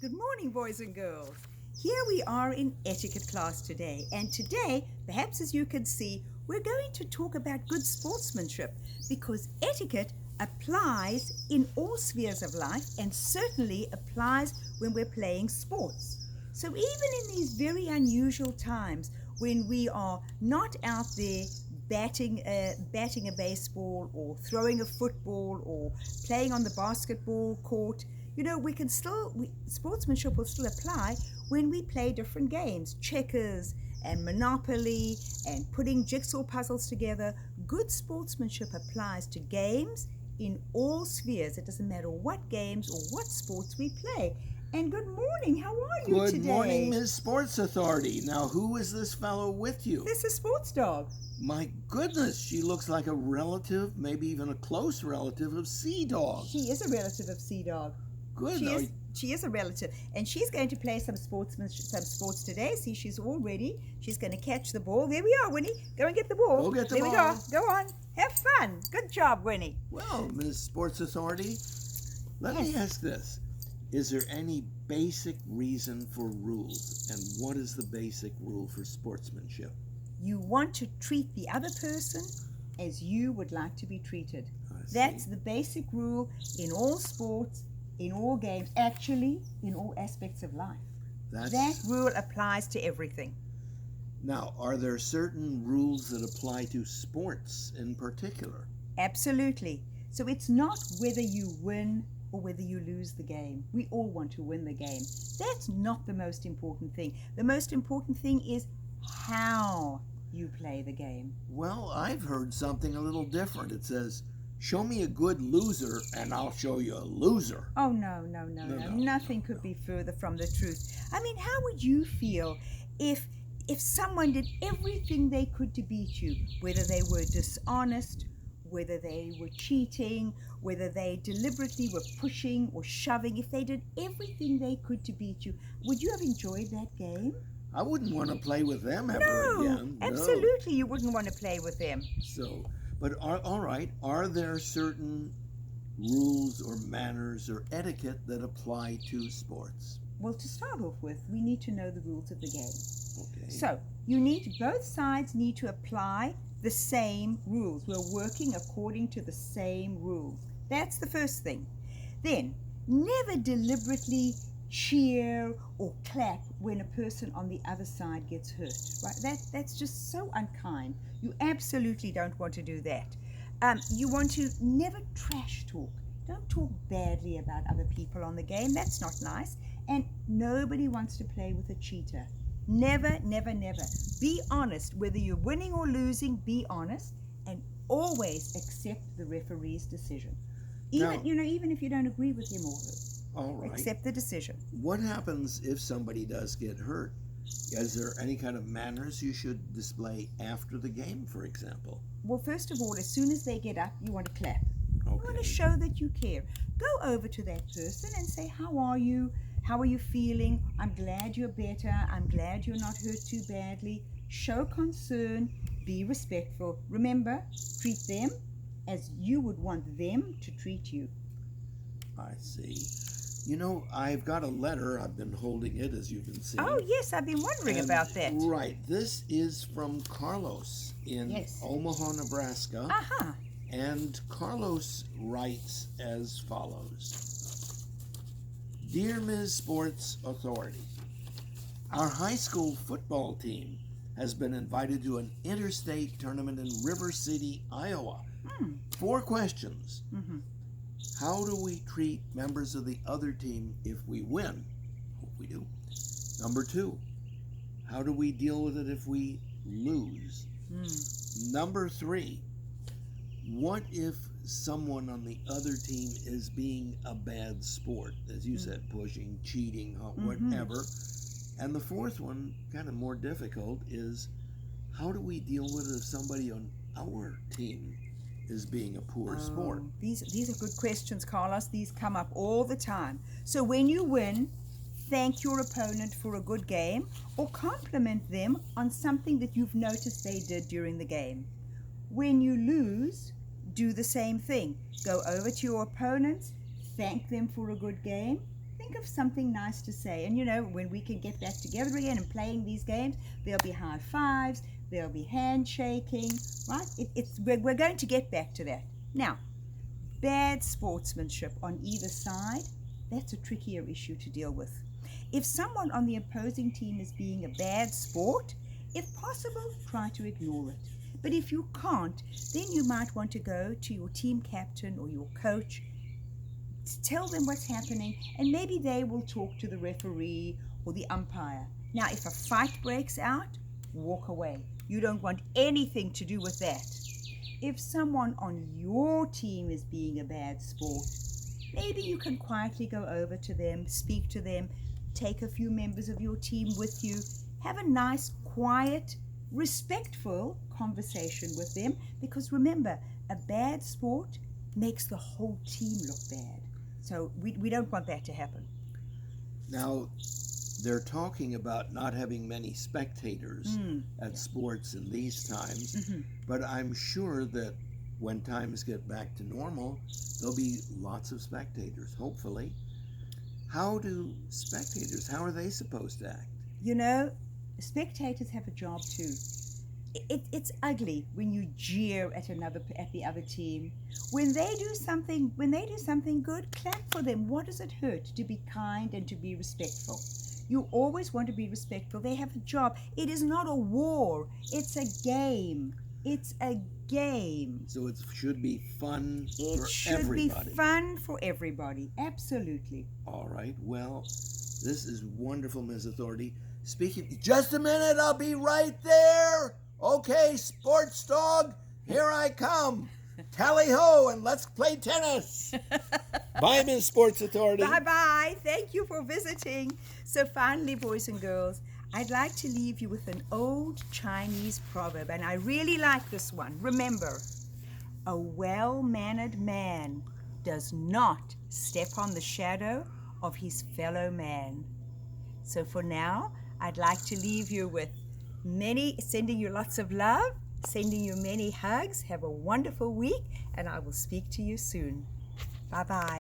Good morning, boys and girls. Here we are in etiquette class today, and today, perhaps as you can see, we're going to talk about good sportsmanship because etiquette applies in all spheres of life and certainly applies when we're playing sports. So even in these very unusual times when we are not out there batting a baseball or throwing a football or playing on the basketball court, sportsmanship will still apply when we play different games, checkers and Monopoly and putting jigsaw puzzles together. Good sportsmanship applies to games in all spheres. It doesn't matter what games or what sports we play. And good morning, how are you today? Good morning, Ms. Sports Authority. Now, who is this fellow with you? This is Sports Dog. My goodness, she looks like a relative, maybe even a close relative of Sea Dog. She is a relative of Sea Dog. Good. She is a relative, and she's going to play some sports today. See, she's all ready. She's going to catch the ball. There we are, Winnie. Go and get the ball. Go get the ball. There we go. Go on. Have fun. Good job, Winnie. Well, Ms. Sports Authority, let me ask this. Is there any basic reason for rules, and what is the basic rule for sportsmanship? You want to treat the other person as you would like to be treated. That's the basic rule in all sports, in all games, actually in all aspects of life. That rule applies to everything. Now, are there certain rules that apply to sports in particular? Absolutely. So it's not whether you win or whether you lose the game. We all want to win the game. That's not the most important thing. The most important thing is how you play the game. Well, I've heard something a little different. It says, show me a good loser and I'll show you a loser. Oh, no. Nothing could be further from the truth. I mean, how would you feel if someone did everything they could to beat you, whether they were dishonest, whether they were cheating, whether they deliberately were pushing or shoving, if they did everything they could to beat you, would you have enjoyed that game? I wouldn't want to play with them ever again. No, absolutely you wouldn't want to play with them. But are there certain rules or manners or etiquette that apply to sports? Well, to start off with, we need to know the rules of the game. Okay. So, both sides need to apply the same rules. We're working according to the same rules. That's the first thing. Then, never deliberately cheer or clap when a person on the other side gets hurt. Right? That's just so unkind. You absolutely don't want to do that. You want to never trash talk. Don't talk badly about other people on the game. That's not nice. And nobody wants to play with a cheater. Never. Be honest. Whether you're winning or losing, be honest, and always accept the referee's decision. Even if you don't agree with him all right. Accept the decision. What happens if somebody does get hurt? Is there any kind of manners you should display after the game, for example? Well, first of all, as soon as they get up, you want to clap. Okay. You want to show that you care. Go over to that person and say, how are you? How are you feeling? I'm glad you're better. I'm glad you're not hurt too badly. Show concern. Be respectful. Remember, treat them as you would want them to treat you. I see. I've got a letter. I've been holding it, as you can see. Oh, yes, I've been wondering about that. Right. This is from Carlos in Omaha, Nebraska. Uh-huh. And Carlos writes as follows. Dear Ms. Sports Authority, our high school football team has been invited to an interstate tournament in River City, Iowa. 4 questions. Mm-hmm. How do we treat members of the other team if we win? Hope we do. Number 2, how do we deal with it if we lose? Number 3, what if someone on the other team is being a bad sport? As you said, pushing, cheating, whatever. And the 4th one, kind of more difficult, is how do we deal with it if somebody on our team is being a poor sport? These are good questions, Carlos. These come up all the time. So when you win, thank your opponent for a good game or compliment them on something that you've noticed they did during the game. When you lose, do the same thing. Go over to your opponents, thank them for a good game, think of something nice to say. And when we can get back together again and playing these games, there'll be high fives, there'll be handshaking, right? We're going to get back to that. Now, bad sportsmanship on either side, that's a trickier issue to deal with. If someone on the opposing team is being a bad sport, if possible, try to ignore it. But if you can't, then you might want to go to your team captain or your coach, tell them what's happening, and maybe they will talk to the referee or the umpire. Now, if a fight breaks out, walk away. You don't want anything to do with that. If someone on your team is being a bad sport, maybe you can quietly go over to them, speak to them, take a few members of your team with you, have a nice, quiet, respectful conversation with them, because remember, a bad sport makes the whole team look bad. So we don't want that to happen. Now, they're talking about not having many spectators at sports in these times, but I'm sure that when times get back to normal, there'll be lots of spectators, hopefully. How are they supposed to act? Spectators have a job too. It's ugly when you jeer at the other team. When they do something good, clap for them. What does it hurt to be kind and to be respectful? You always want to be respectful. They have a job. It is not a war. It's a game. It's a game. So it should be fun for everybody. It should be fun for everybody. Absolutely. All right. Well, this is wonderful, Ms. Authority. Speaking, just a minute, I'll be right there. Okay, sports dog, here I come. Tally ho, and let's play tennis. Bye, Ms. Sports Authority. Bye-bye. Thank you for visiting. So finally, boys and girls, I'd like to leave you with an old Chinese proverb, and I really like this one. Remember, a well-mannered man does not step on the shadow of his fellow man. So for now, I'd like to leave you with sending you lots of love, sending you many hugs. Have a wonderful week, and I will speak to you soon. Bye-bye.